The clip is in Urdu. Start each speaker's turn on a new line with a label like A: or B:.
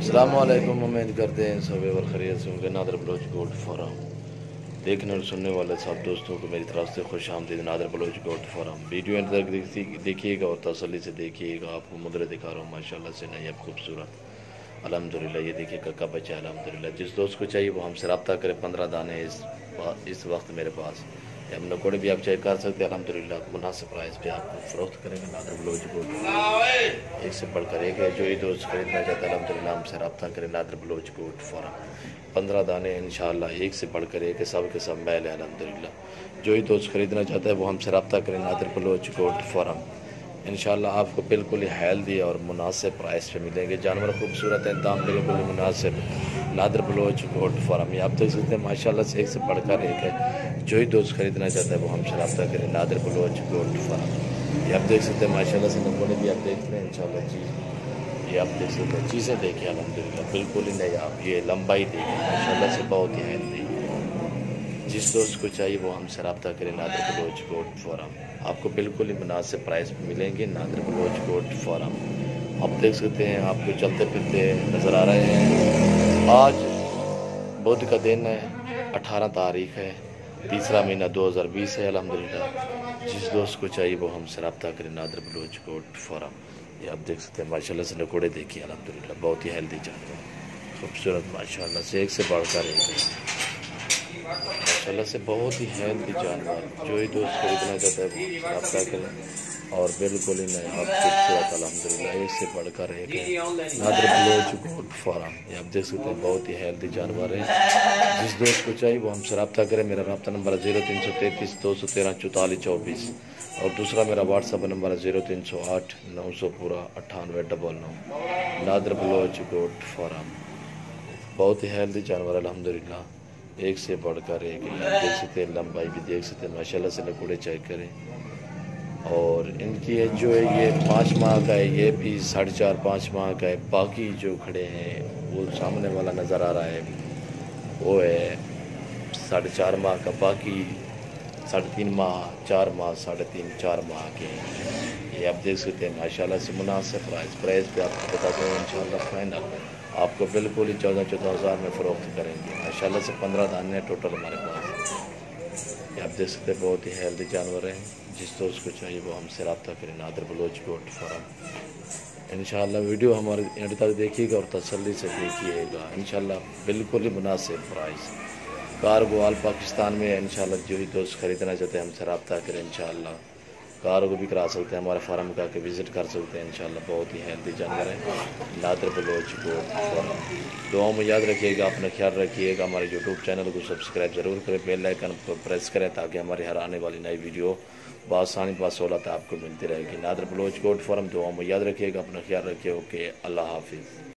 A: السلام علیکم، امید کرتے ہیں سب اور خیریت سے ہوں گے۔ نادر بلوچ گولڈ فورم دیکھنے اور سننے والے سب دوستوں کو میری طرف سے خوش آمدید۔ Nadir Baloch gold forum video end تک دیکھیے گا اور تسلی سے دیکھیے گا۔ آپ کو مدرے دکھا رہا ہوں ماشاءاللہ سے نایاب خوبصورت الحمدللہ۔ یہ دیکھیے ککا بچہ الحمدللہ۔ جس دوست کو چاہیے وہ ہم سے رابطہ کرے۔ 15 دانے اس وقت میرے پاس، ہم نکوڑے بھی آپ چیک کر سکتے ہیں الحمدللہ۔ مناسب پرائز پہ آپ کو فروخت کریں گے۔ نادر بلوچ گولڈ ایک سے بڑھ کر ایک ہے۔ جو یہ دوست خریدنا چاہتا ہے الحمدللہ ہم سے رابطہ کریں۔ نادر بلوچ گولڈ فورم 15 دانے انشاءاللہ ایک سے بڑھ کر ایک ہے، سب کے سب میل ہے الحمدللہ۔ جو یہ دوست خریدنا چاہتا ہے وہ ہم سے رابطہ کریں۔ نادر بلوچ گولڈ فورم انشاءاللہ آپ کو بالکل ہی ہیلدی اور مناسب پرائز پہ ملیں گے۔ جانور خوبصورت ہیں، دام بالکل ہی مناسب۔ نادر بلوچ گولڈ فورم یہ آپ دیکھ سکتے ہیں ماشاءاللہ سے ایک سے بڑھ کر ایک ہے۔ جو ہی دوست خریدنا چاہتا ہے وہ ہم سے رابطہ کریں۔ نادر بلوچ گولڈ فورم یہ آپ دیکھ سکتے ہیں ماشاءاللہ سے نکوڑے بھی آپ دیکھ رہے ہیں انشاءاللہ جی۔ یہ آپ دیکھ سکتے ہیں چیزیں دیکھیں الحمدللہ بالکل ہی نہیں۔ آپ یہ لمبائی دیکھیں ماشاءاللہ سے بہت ہی ہیلدی۔ جس دوست کو چاہیے وہ ہم سے رابطہ کریں۔ نادر بلوچ گولڈ فورم آپ کو بالکل ہی مناسب پرائز پہ ملیں گے۔ نادر بلوچ گولڈ فورم آپ دیکھ سکتے ہیں، آپ کو چلتے پھرتے نظر آ رہے ہیں۔ آج بدھ کا دن ہے، 18 تاریخ ہے، تیسرا مہینہ 2020 ہے الحمدللہ۔ جس دوست کو چاہیے وہ ہم سے رابطہ کریں۔ نادر بلوچ گولڈ فورم یہ آپ دیکھ سکتے ہیں ماشاءاللہ سے نکوڑے دیکھیے الحمدللہ بہت ہی ہیلدی جانور خوبصورت ماشاءاللہ سے ایک سے بڑھ کر ایک ہے۔ ماشاءاللہ سے بہت ہی ہیلدی جانور۔ جو ہی دوست خریدنا چاہتا ہے وہ رابطہ کریں اور بالکل ہی نیا خوبصورت الحمدللہ ایک سے بڑھ کر ایک ہے۔ نادر بلوچ گولڈ فورم یہ آپ دیکھ سکتے ہیں بہت ہی ہیلدی جانور ہے۔ جس دوست کو چاہیے وہ ہم سے رابطہ کرے۔ میرا رابطہ نمبر ہے 0333 213 44 24 اور دوسرا میرا واٹس ایپ نمبر ہے 0308 900 پورا 9899۔ نادر بلوچ گولڈ فورم بہت ہی ہیلدی جانور الحمدللہ ایک سے بڑھ کر ایک ہے۔ آپ دیکھ سکتے ہیں لمبائی بھی دیکھ سکتے ہیں ماشاءاللہ سے نکوڑے چیک کریں۔ اور ان کی جو ہے یہ 5 ماہ کا ہے، یہ بھی 4.5 5 ماہ کا ہے۔ باقی جو کھڑے ہیں وہ سامنے والا نظر آ رہا ہے وہ ہے 4.5 ماہ کا، باقی 3.5 ماہ 4 ماہ 3.5 4 ماہ کے ہیں۔ یہ آپ دیکھ سکتے ہیں ماشاءاللہ سے مناسب پرائز پہ آپ کو بتاتے ہیں انشاءاللہ فائنل آپ کو بالکل ہی 14 ہزار میں فروخت کریں گے ماشاءاللہ سے۔ 15 دانے ٹوٹل ہمارے پاس یہ آپ دیکھ سکتے ہیں بہت ہی ہیلدی جانور ہیں۔ جس دوست کو چاہیے وہ ہم سے رابطہ کریں۔ نادر بلوچ گولڈ فورم انشاءاللہ ویڈیو ہمارے اینڈ تک دیکھیے گا اور تسلی سے دیکھیے گا انشاءاللہ بالکل ہی مناسب پرائز۔ کارگو آل پاکستان میں ہے انشاءاللہ۔ جو ہی دوست خریدنا چاہتے ہیں ہم سے رابطہ کریں انشاءاللہ۔ کارگو بھی کرا سکتے ہیں، ہمارے فارم کا کے وزٹ کر سکتے ہیں انشاءاللہ۔ بہت ہی ہیلدی جانور ہیں نادر بلوچ گولڈ فورم۔ دعاؤں میں یاد رکھیے گا، اپنا خیال رکھیے گا۔ ہمارے یوٹیوب چینل کو سبسکرائب ضرور کریں، بیل آئیکن پر پریس کریں تاکہ ہماری ہر آنے والی نئی ویڈیو بآسانی بسہولت آپ کو ملتی رہے گی۔ نادر بلوچ گولڈ فورم دعاؤں میں یاد رکھیے گا، اپنا خیال رکھیے۔ اوکے، اللہ حافظ۔